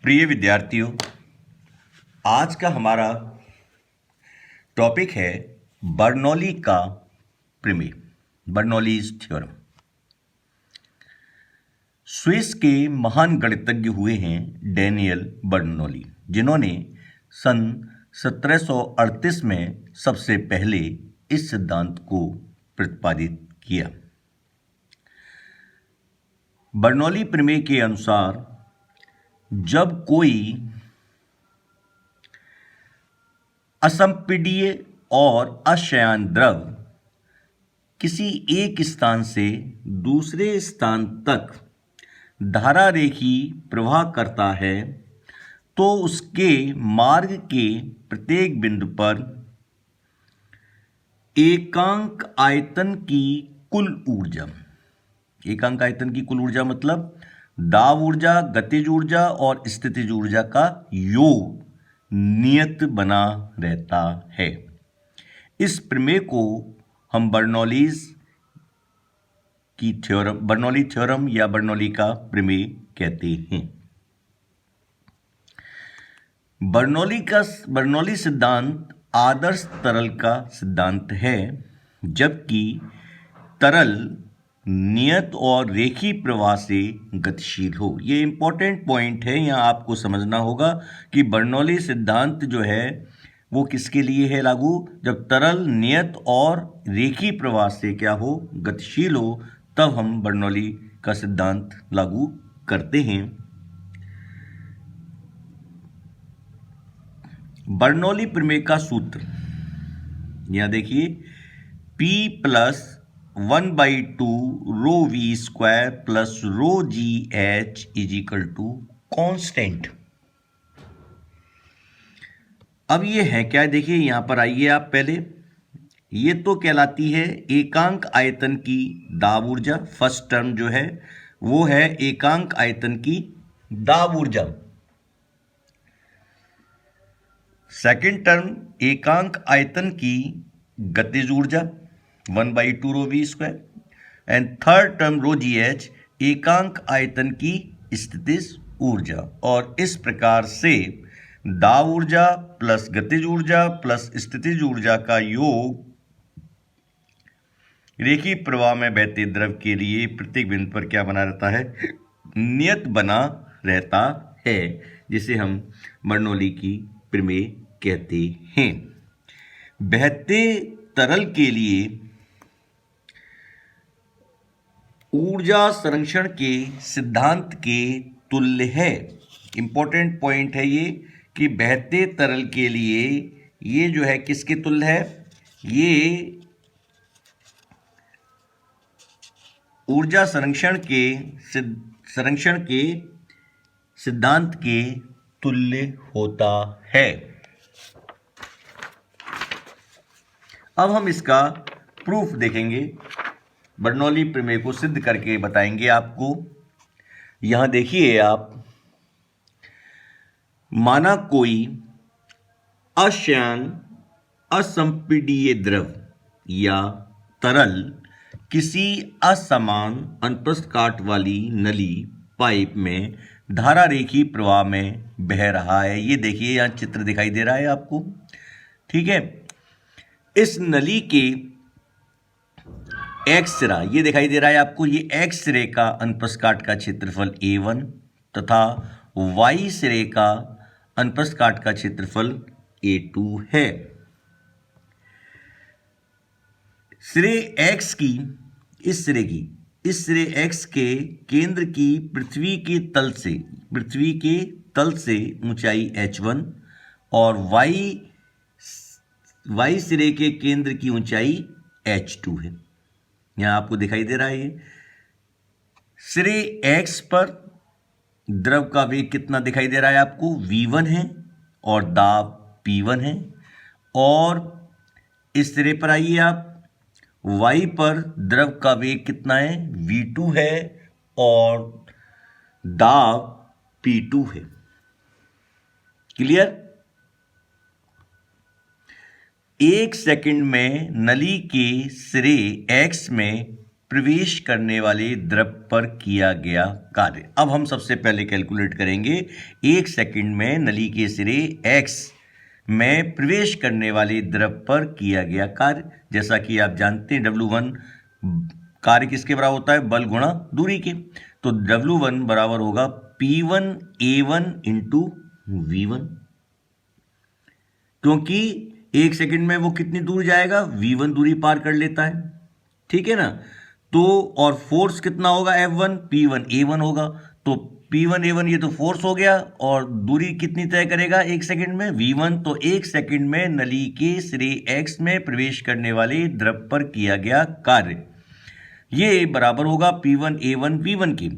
प्रिय विद्यार्थियों, आज का हमारा टॉपिक है बर्नौली का प्रमेय, बर्नौलीज थ्योरम। स्विस के महान गणितज्ञ हुए हैं डैनियल बर्नौली, जिन्होंने सन 1738 में सबसे पहले इस सिद्धांत को प्रतिपादित किया। बर्नौली प्रमेय के अनुसार जब कोई असंपीड्य और अश्यान द्रव किसी एक स्थान से दूसरे स्थान तक धारा रेखी प्रवाह करता है तो उसके मार्ग के प्रत्येक बिंदु पर एकांक आयतन की कुल ऊर्जा, एकांक आयतन की कुल ऊर्जा मतलब दाब ऊर्जा, गतिज ऊर्जा और स्थितिज ऊर्जा का योग नियत बना रहता है। इस प्रमेय को हम बर्नौलीज की थ्योरम, बर्नौली थ्योरम या बर्नौली का प्रमेय कहते हैं। बर्नौली सिद्धांत आदर्श तरल का सिद्धांत है, जबकि तरल नियत और रेखीय प्रवाह से गतिशील हो। ये इंपॉर्टेंट पॉइंट है, यहाँ आपको समझना होगा कि बर्नौली सिद्धांत जो है वो किसके लिए है लागू, जब तरल नियत और रेखीय प्रवाह से क्या हो, गतिशील हो, तब हम बर्नौली का सिद्धांत लागू करते हैं। बर्नौली प्रमेय का सूत्र यहाँ देखिए, P plus 1/2 rho V square plus rho G H is equal to constant. अब ये है क्या, देखिए यहां पर आइए आप पहले, ये तो कहलाती है एकांक आयतन की दाब ऊर्जा। फर्स्ट टर्म जो है वो है एकांक आयतन की दाब ऊर्जा। सेकंड टर्म एकांक आयतन की गतिज ऊर्जा 1/2 rho V square, and third term rho G H एकांक आयतन की स्थितिज ऊर्जा। और इस प्रकार से दाब ऊर्जा प्लस गतिज ऊर्जा प्लस स्थितिज ऊर्जा का योग रेखीय प्रवाह में बहते द्रव के लिए प्रत्येक बिंदु पर क्या बना रहता है, नियत बना रहता है, जिसे हम बर्नौली की प्रमेय कहते हैं। बहते तरल के लिए ऊर्जा संरक्षण के सिद्धांत के तुल्य है। इंपॉर्टेंट पॉइंट है ये कि बहते तरल के लिए ये जो है किसके तुल्य है, ये ऊर्जा संरक्षण के सिद्धांत के तुल्य होता है। अब हम इसका प्रूफ देखेंगे, बर्नौली प्रमेय को सिद्ध करके बताएंगे आपको। यहां देखिए आप, माना कोई अश्यान असंपीड्य द्रव या तरल किसी असमान अनुप्रस्थ काट वाली नली पाइप में धारा रेखीय प्रवाह में बह रहा है। ये देखिए यहां चित्र दिखाई दे रहा है आपको, ठीक है। इस नली के एक्स सिरा ये दिखाई दे रहा है आपको, ये एक्स सिरे का अनुप्रस्थ काट का क्षेत्रफल A1 तथा वाई सिरे का अनुप्रस्थ काट का क्षेत्रफल A2 है। सिरे x की इस सिरे x के केंद्र की पृथ्वी के तल से ऊंचाई h1 और y सिरे के केंद्र की ऊंचाई h2 है। यहां आपको दिखाई दे रहा है, सिरे x पर द्रव का वेग कितना दिखाई दे रहा है आपको, v1 है और दाब p1 है। और इस सिरे पर आइए आप, y पर द्रव का वेग कितना है, v2 है और दाब p2 है। क्लियर? 1 सेकंड में नली के सिरे x में प्रवेश करने वाले द्रव पर किया गया कार्य। अब हम सबसे पहले कैलकुलेट करेंगे 1 सेकंड में नली के सिरे x में प्रवेश करने वाले द्रव पर किया गया कार्य। जैसा कि आप जानते हैं W1 कार्य किसके बराबर होता है? बल गुणा दूरी के। तो W1 बराबर होगा P1 A1 इंटू V1, क्योंकि 1 सेकंड में वो कितनी दूर जाएगा? V1 दूरी पार कर लेता है, ठीक है ना। तो और फोर्स कितना होगा? F1 P1 A1 होगा। तो P1 A1 ये तो फोर्स हो गया, और दूरी कितनी तय करेगा 1 सेकंड में? V1। तो 1 सेकंड में नली के सिरे X में प्रवेश करने वाले द्रव पर किया गया कार्य, ये बराबर होगा P1 A1 V1 के।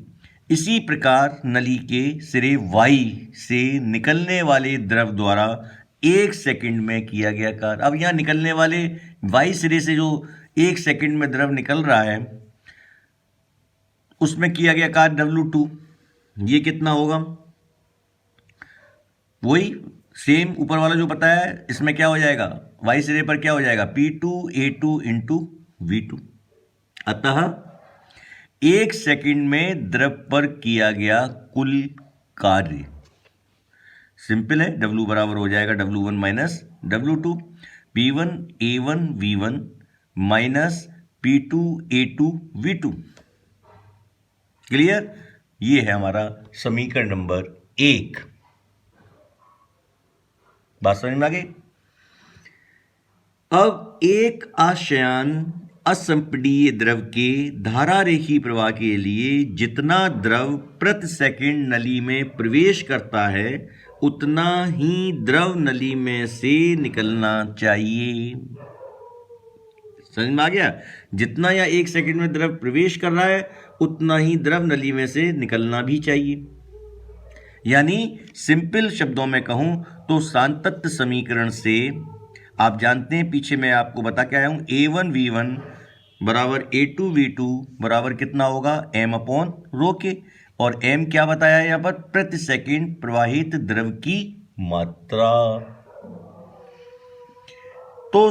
इसी प्रकार नली के सिरे Y से निकलने वाले द्रव द्वारा 1 सेकंड में किया गया कार्य। अब यहां निकलने वाले Y सिरे से जो 1 सेकंड में द्रव निकल रहा है, उसमें किया गया कार्य W2, ये कितना होगा? वही सेम ऊपर वाला जो बताया है, इसमें क्या हो जाएगा? Y सिरे पर क्या हो जाएगा? P2 A2 into V2। अतः 1 सेकंड में द्रव पर किया गया कुल कार्य सिंपल है, W बराबर हो जाएगा W1 minus W2, P1 A1 V1 minus P2 A2 V2। Clear? ये है हमारा समीकरण नंबर 1। बात समझ में आ गई? अब एक आशयान असंपीड्य द्रव के धारा रेखी प्रवाह के लिए जितना द्रव प्रति सेकंड नली में प्रवेश करता है, उतना ही द्रव नली में से निकलना चाहिए। समझ में आ गया? जितना या 1 सेकंड में द्रव प्रवेश कर रहा है, उतना ही द्रव नली में से निकलना भी चाहिए। यानी सिंपल शब्दों में कहूं तो सांतत्य समीकरण से आप जानते हैं, पीछे मैं आपको बता के आया हूं, A1 V1 बराबर A2 V2 बराबर कितना होगा? m अपॉन रो के। और m क्या बताया है यहां पर? प्रति सेकंड प्रवाहित द्रव की मात्रा। तो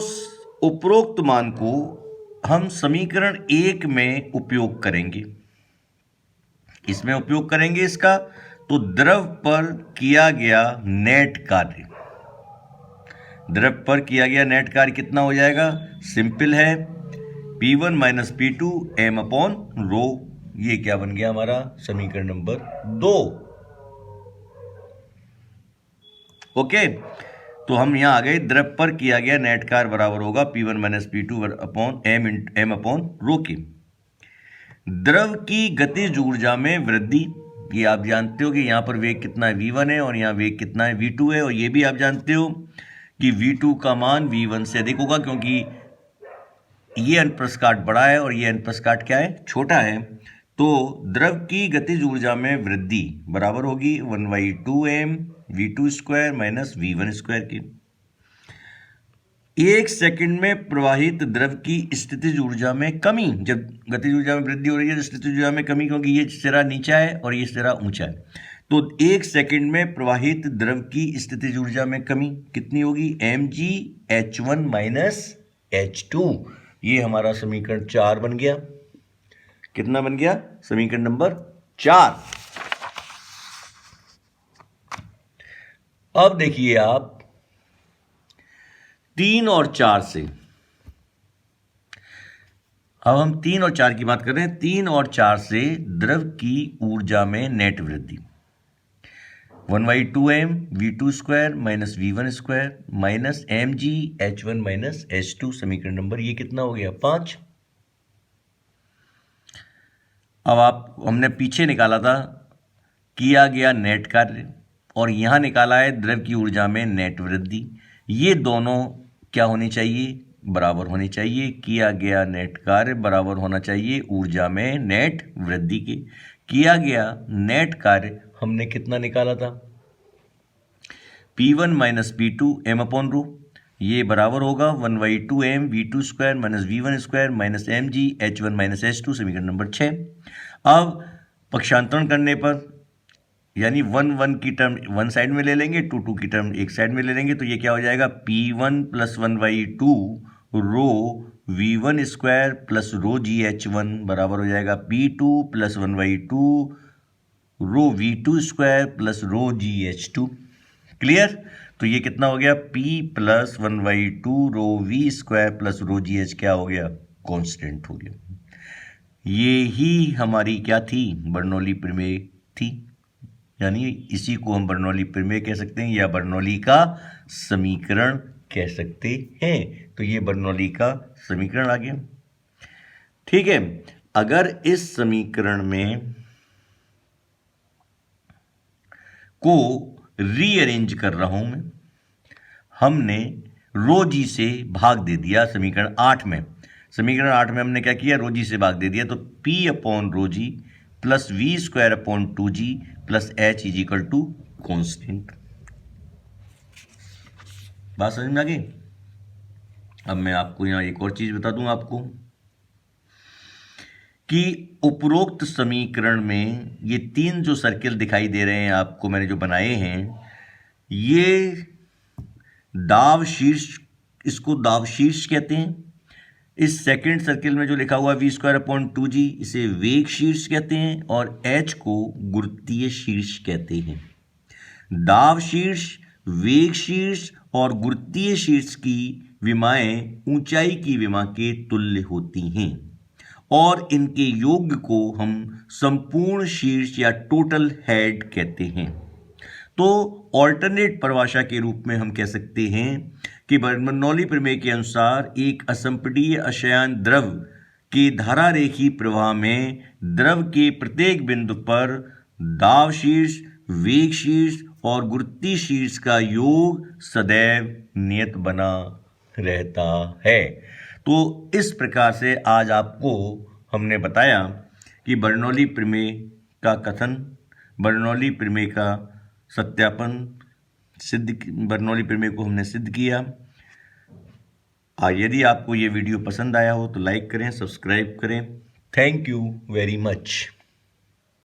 उपरोक्त मान को हम समीकरण 1 में उपयोग करेंगे। इसमें उपयोग करेंगे इसका, तो द्रव पर किया गया नेट कार्य, द्रव पर किया गया नेट कार्य कितना हो जाएगा? सिंपल है, P1 minus P2 m upon rho. ये क्या बन गया हमारा? समीकरण नंबर 2। ओके, तो हम यहां आ गए, द्रव पर किया गया नेट कार्य बराबर होगा P1 minus P2 upon m upon rho के। द्रव की गतिज ऊर्जा में वृद्धि, ये आप जानते हो कि यहां पर वेग कितना है? V1 है, और यहां वेग कितना है? V2 है। और ये भी आप जानते हो कि V2 का मान V1 से अधिक होगा, क्योंकि ये अनुप्रस्थ बड़ा है और ये अनुप्रस्थ क्या है? छोटा है। तो द्रव की गतिज ऊर्जा में वृद्धि बराबर होगी 1/2m V2 square minus V1 square के। 1 सेकंड में प्रवाहित द्रव की स्थितिज ऊर्जा में कमी, जब गतिज ऊर्जा में वृद्धि हो रही है तो स्थितिज ऊर्जा में कमी, क्योंकि ये सिरा नीचा है और ये सिरा ऊंचा है। तो 1 सेकंड में प्रवाहित द्रव की स्थितिज ऊर्जा में कमी कितनी होगी? mgh1 minus h2। ये हमारा समीकरण 4 बन गया। कितना बन गया? समीकरण नंबर 4। अब देखिए आप 3 और 4 से, अब हम 3 और 4 की बात कर रहे हैं। 3 और 4 से द्रव की ऊर्जा में नेट वृद्धि 1/2m V2 square minus V1 square minus mgh1 minus h2। समीकरण नंबर ये कितना हो गया? 5। अब हमने पीछे निकाला था किया गया नेट कार्य, और यहां निकाला है द्रव की ऊर्जा में नेट वृद्धि। ये दोनों क्या होनी चाहिए? बराबर होनी चाहिए। किया गया नेट कार्य बराबर होना चाहिए ऊर्जा में नेट वृद्धि के। किया गया नेट कार्य हमने कितना निकाला था? P1 minus P2 m upon rho, ये बराबर होगा 1/2m V2 square minus V1 square minus mgh1 minus h2। समीकरण नंबर 6। अब पक्षांतरण करने पर, यानी 1 की टर्म वन साइड में ले लेंगे, 2 की टर्म एक साइड में ले लेंगे, तो ये क्या हो जाएगा? P1 प्लस 1/2 रो V1 स्क्वायर प्लस रो GH1 बराबर हो जाएगा P2 प्लस 1/2 रो V2 स्क्वायर प्लस रो GH2। क्लियर? तो ये कितना हो गया? P प्लस 1/2 रो V स्क्वायर प्लस रो GH क्या हो गया? कांस्टेंट हो गया। ये ही हमारी क्या थी? बर्नौली प्रमेय थी, यानी इसी को हम बर्नौली प्रमेय कह सकते हैं या बर्नौली का समीकरण कह सकते हैं। तो ये बर्नौली का समीकरण आ गया। ठीक है, अगर इस समीकरण में को रीअरेंज कर रहा हूं मैं, हमने रो जी से भाग दे दिया समीकरण 8 में। समीकरण 8 में हमने क्या किया? रो जी से भाग दे दिया, तो P upon rho G plus V square upon 2G plus H is equal to constant. बात समझ में आ गई? अब मैं आपको यहां एक और चीज बता दूं आपको कि उपरोक्त समीकरण में ये 3 जो सर्किल दिखाई दे रहे हैं आपको, मैंने जो बनाए हैं, ये दाब शीर्ष, इसको दाब शीर्ष कहते हैं। इस सेकंड सर्किल में जो लिखा हुआ V स्क्वायर अपॉन 2G, इसे वेग शीर्ष कहते हैं, और H को गुरुत्वीय शीर्ष कहते हैं। दाब शीर्ष, वेग शीर्ष और गुरुत्वीय शीर्ष की विमाएं ऊंचाई की विमा के तुल्य होती हैं और इनके योग को हम संपूर्ण शीर्ष या टोटल हेड कहते हैं। तो ऑल्टरनेट परिभाषा के रूप में हम कह सकते हैं कि बर्नौली प्रमेय के अनुसार एक असंपीड्य अशयान द्रव के धारा रेखी प्रवाह में द्रव के प्रत्येक बिंदु पर दाब शीर्ष, वेग शीर्ष और गुरुत्वीय शीर्ष का योग सदैव नियत बना रहता है। तो इस प्रकार से आज आपको हमने बताया कि बर्नौली प्रमेय का कथन, बर्नौली प्रमेय का सत्यापन सिद्ध, बर्नौली प्रमेय को हमने सिद्ध किया। यदि आपको ये वीडियो पसंद आया हो तो लाइक करें, सब्सक्राइब करें। Thank you very much.